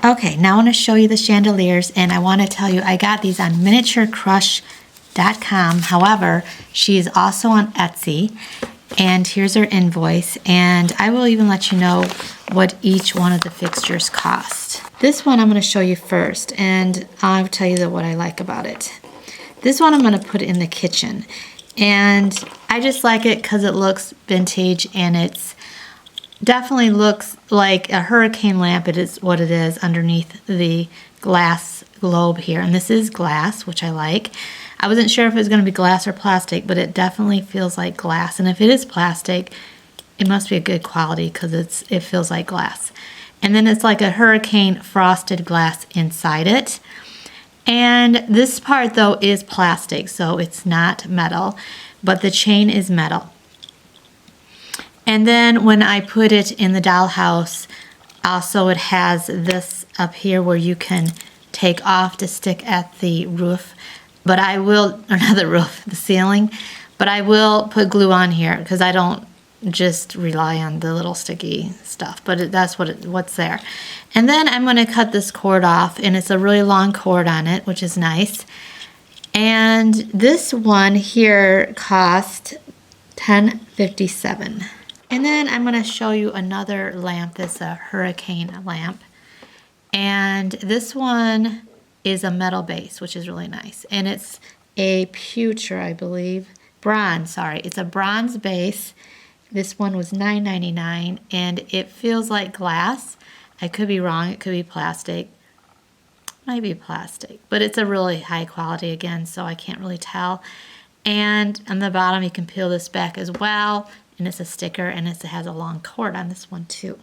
Okay, now I want to show you the chandeliers, and I want to tell you I got these on miniaturecrush.com. However, she is also on Etsy, and here's her invoice, and I will even let you know what each one of the fixtures cost. This one I'm going to show you first, and I'll tell you what I like about it. This one I'm going to put in the kitchen, and I just like it because it looks vintage, and it's definitely looks like a hurricane lamp. It is what it is underneath the glass globe here. And this is glass, which I like. I wasn't sure if it was going to be glass or plastic, but it definitely feels like glass. And if it is plastic, it must be a good quality because it feels like glass. And then it's like a hurricane frosted glass inside it. And this part though is plastic, so it's not metal, but the chain is metal. And then when I put it in the dollhouse, also it has this up here where you can take off to stick at the roof. But I will, or not the roof, the ceiling. But I will put glue on here because I don't just rely on the little sticky stuff. But that's what's there. And then I'm going to cut this cord off, and it's a really long cord on it, which is nice. And this one here cost $10.57. And then I'm going to show you another lamp. This is a hurricane lamp. And this one is a metal base, which is really nice. And it's a pewter, I believe. Bronze, sorry. It's a bronze base. This one was $9.99, and it feels like glass. I could be wrong. It could be plastic. Might be plastic. But it's a really high quality again, so I can't really tell. And on the bottom, you can peel this back as well. And it's a sticker, and it has a long cord on this one too.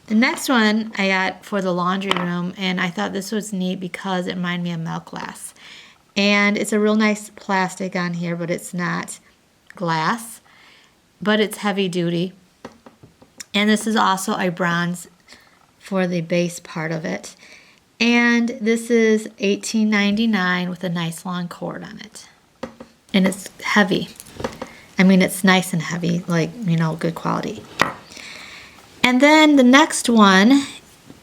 The next one I got for the laundry room, and I thought this was neat because it reminded me of milk glass. And it's a real nice plastic on here, but it's not glass, but it's heavy duty. And this is also a bronze for the base part of it. And this is $18.99 with a nice long cord on it. And it's heavy. I mean, it's nice and heavy, like, you know, good quality. And then the next one,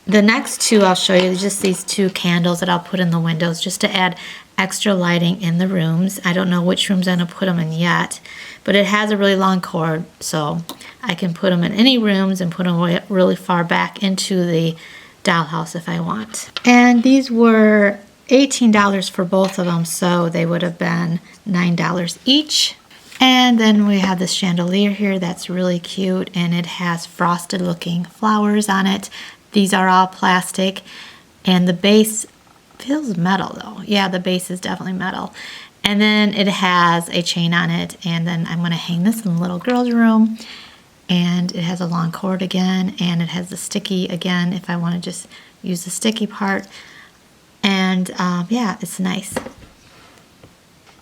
the next two I'll show you, just these two candles that I'll put in the windows just to add extra lighting in the rooms. I don't know which rooms I'm going to put them in yet, but it has a really long cord, so I can put them in any rooms and put them really far back into the dollhouse if I want. And these were $18 for both of them, so they would have been $9 each. And then we have this chandelier here that's really cute, and it has frosted looking flowers on it. These are all plastic, and the base feels metal though. Yeah, the base is definitely metal. And then it has a chain on it, and then I'm going to hang this in the little girl's room. And it has a long cord again, and it has the sticky again if I want to just use the sticky part. And yeah, it's nice.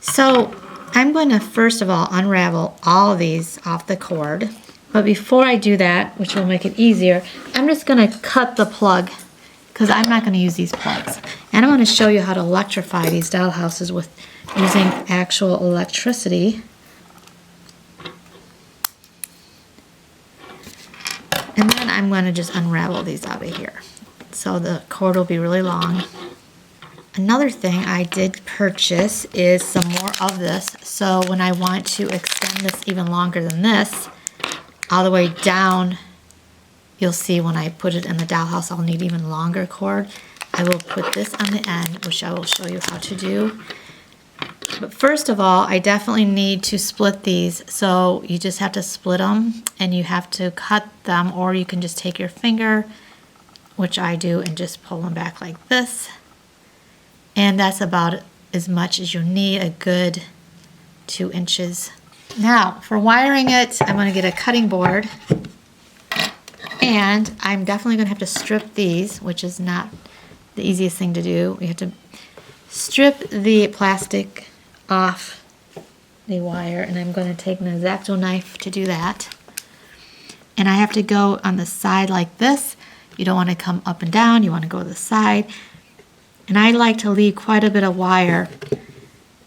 So I'm going to first of all unravel all of these off the cord. But before I do that, which will make it easier, I'm just going to cut the plug because I'm not going to use these plugs. And I'm going to show you how to electrify these dollhouses with using actual electricity. And then I'm going to just unravel these out of here. So the cord will be really long. Another thing I did purchase is some more of this. So when I want to extend this even longer than this, all the way down, you'll see when I put it in the dollhouse, I'll need even longer cord. I will put this on the end, which I will show you how to do. But first of all, I definitely need to split these. So you just have to split them, and you have to cut them, or you can just take your finger, which I do, and just pull them back like this. And that's about as much as you need, a good 2 inches. Now, for wiring it, I'm going to get a cutting board. And I'm definitely going to have to strip these, which is not the easiest thing to do. We have to strip the plastic off the wire, and I'm going to take an X-Acto knife to do that. And I have to go on the side like this. You don't want to come up and down, you want to go to the side. And I like to leave quite a bit of wire.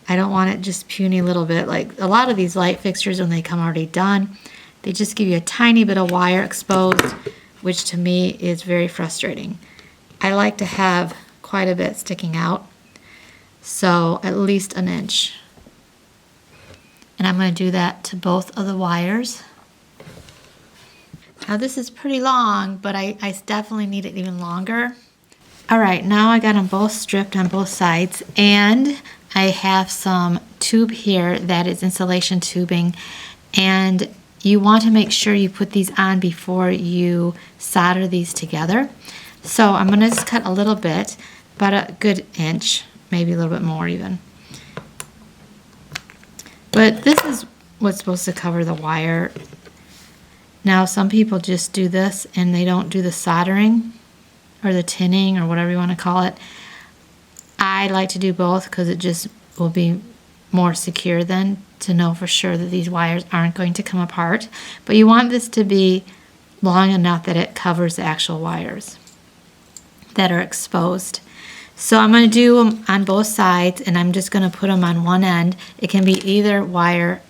I don't want it just puny little bit. Like a lot of these light fixtures, when they come already done, they just give you a tiny bit of wire exposed, which to me is very frustrating. I like to have quite a bit sticking out, so at least an inch. And I'm going to do that to both of the wires. Now this is pretty long, but I definitely need it even longer. All right, now I got them both stripped on both sides, and I have some tube here that is insulation tubing, and you want to make sure you put these on before you solder these together. So I'm going to just cut a little bit, about a good inch, maybe a little bit more even. But this is what's supposed to cover the wire. Now some people just do this and they don't do the soldering or the tinning or whatever you want to call it. I like to do both because it just will be more secure then to know for sure that these wires aren't going to come apart. But you want this to be long enough that it covers the actual wires that are exposed. So I'm going to do them on both sides, and I'm just going to put them on one end. It can be either wire,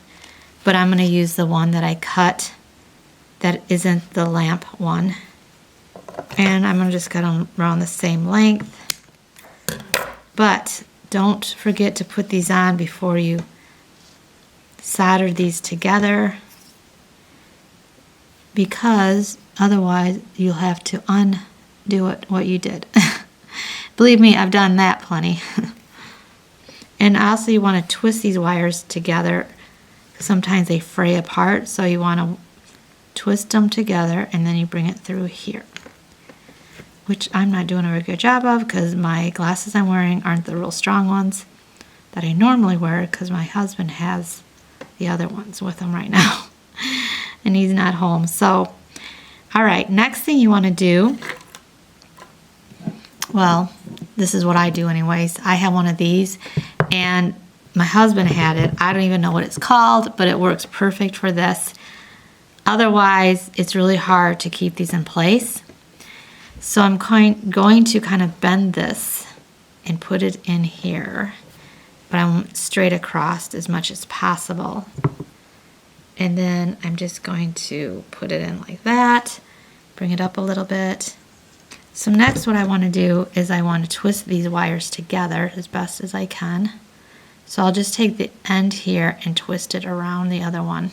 but I'm going to use the one that I cut that isn't the lamp one. And I'm going to just cut them around the same length. But don't forget to put these on before you solder these together, because otherwise you'll have to undo what you did. Believe me, I've done that plenty. And also you want to twist these wires together. Sometimes they fray apart, so you want to twist them together and then you bring it through here. Which I'm not doing a very good job of because my glasses I'm wearing aren't the real strong ones that I normally wear, because my husband has the other ones with him right now. And he's not home. So, all right, next thing you want to do, well, this is what I do anyways. I have one of these, and my husband had it. I don't even know what it's called, but it works perfect for this. Otherwise, it's really hard to keep these in place. So I'm going to kind of bend this and put it in here, but I want straight across as much as possible. And then I'm just going to put it in like that, bring it up a little bit. So next what I want to do is I want to twist these wires together as best as I can. So I'll just take the end here and twist it around the other one.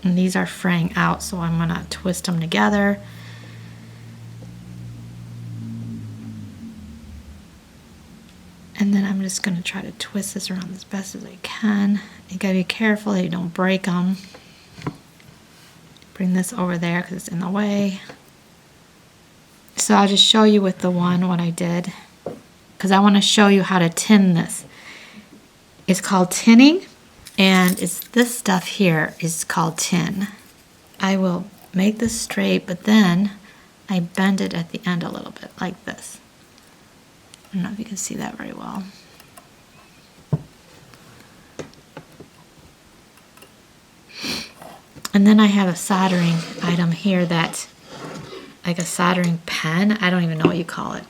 And these are fraying out, so I'm going to twist them together. And then I'm just going to try to twist this around as best as I can. You got to be careful that you don't break them. Bring this over there because it's in the way. So I'll just show you with the one what I did, because I want to show you how to tin this. It's called tinning, and it's this stuff here is called tin. I will make this straight, but then I bend it at the end a little bit like this. I don't know if you can see that very well. And then I have a soldering item here that, like a soldering pen. I don't even know what you call it.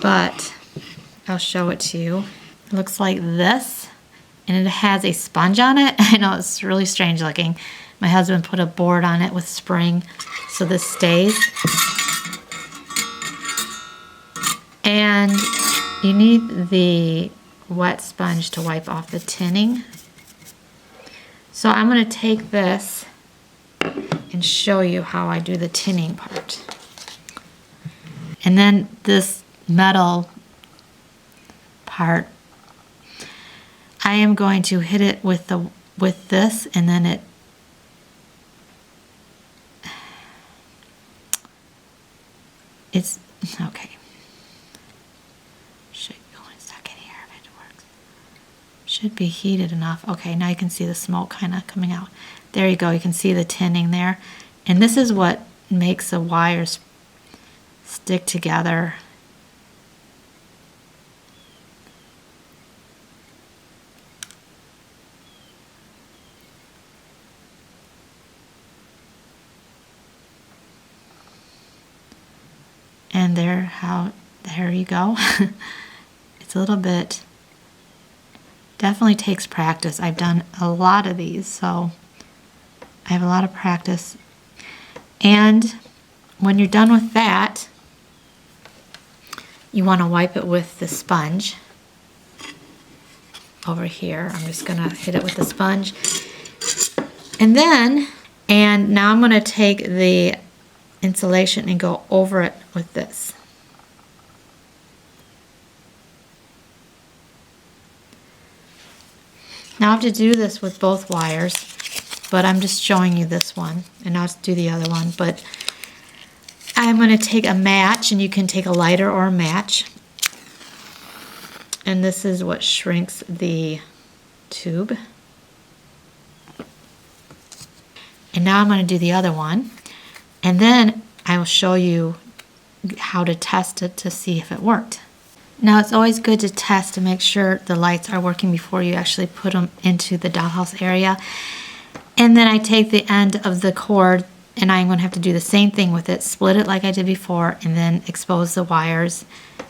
But I'll show it to you. It looks like this, and it has a sponge on it. I know it's really strange looking. My husband put a board on it with spring so this stays. And you need the wet sponge to wipe off the tinning. So I'm going to take this and show you how I do the tinning part. And then this metal part, I am going to hit it with this, and then it's okay. Should be heated enough. Okay, now you can see the smoke kind of coming out. There you go. You can see the tinning there. And this is what makes the wires stick together. And there you go. It's a little bit, definitely takes practice. I've done a lot of these, so I have a lot of practice. And when you're done with that, you want to wipe it with the sponge over here. I'm just gonna hit it with the sponge. And now I'm gonna take the insulation and go over it with this. Now I have to do this with both wires, but I'm just showing you this one, and I'll do the other one. But I'm going to take a match, and you can take a lighter or a match. And this is what shrinks the tube. And now I'm going to do the other one. And then I will show you how to test it to see if it worked. Now it's always good to test to make sure the lights are working before you actually put them into the dollhouse area. And then I take the end of the cord, and I'm going to have to do the same thing with it. Split it like I did before, and then expose the wires.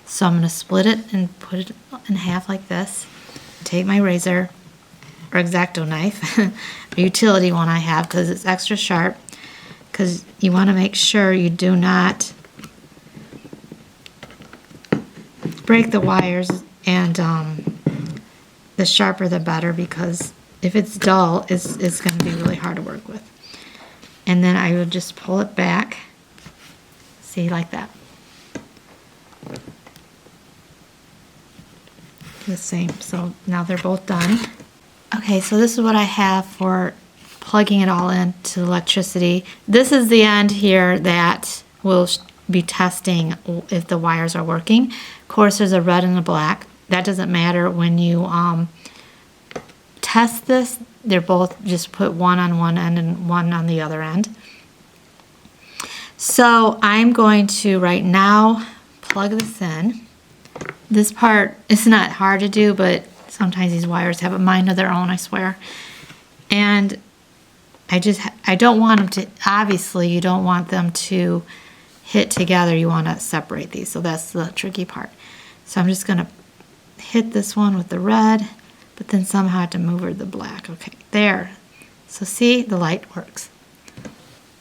So I'm going to split it and put it in half like this. Take my razor or X-Acto knife, a utility one I have because it's extra sharp, because you want to make sure you do not break the wires, and the sharper the better, because if it's dull, it's going to be really hard to work with. And then I would just pull it back, see, like that. The same. So now they're both done. Okay, so this is what I have for plugging it all into electricity. This is the end here that will be testing if the wires are working. Of course, there's a red and a black. That doesn't matter when you test this. They're both just put one on one end and one on the other end. So I'm going to right now plug this in. This part is not hard to do, but sometimes these wires have a mind of their own, I swear. And I don't want them to, obviously you don't want them to hit together. You want to separate these, so that's the tricky part. So I'm just going to hit this one with the red, but then somehow I have to move the black. Okay, there. So see, the light works.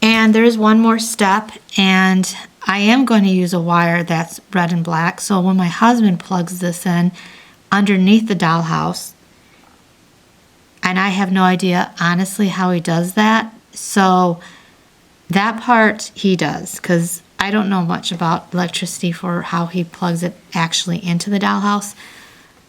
And there's one more step, and I am going to use a wire that's red and black. So when my husband plugs this in underneath the dollhouse, and I have no idea honestly how he does that. So that part he does, because I don't know much about electricity for how he plugs it actually into the dollhouse.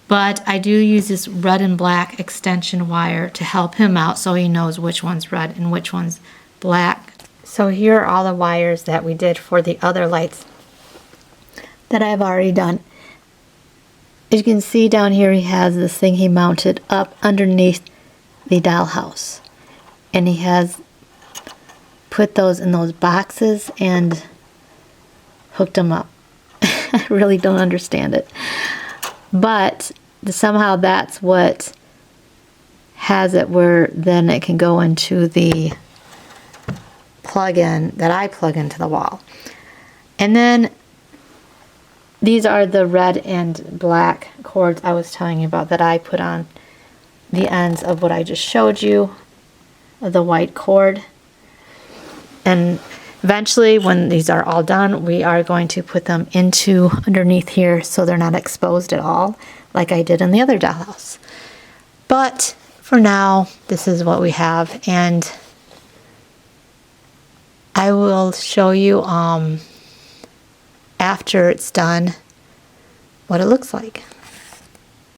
But I do use this red and black extension wire to help him out so he knows which one's red and which one's black. So here are all the wires that we did for the other lights that I've already done. As you can see down here, he has this thing he mounted up underneath the dollhouse. And he has put those in those boxes and hooked them up. I really don't understand it. But somehow that's what has it where then it can go into the plug-in that I plug into the wall. And then these are the red and black cords I was telling you about that I put on the ends of what I just showed you, of the white cord. And eventually, when these are all done, we are going to put them into underneath here so they're not exposed at all, like I did in the other dollhouse. But for now, this is what we have, and I will show you after it's done what it looks like.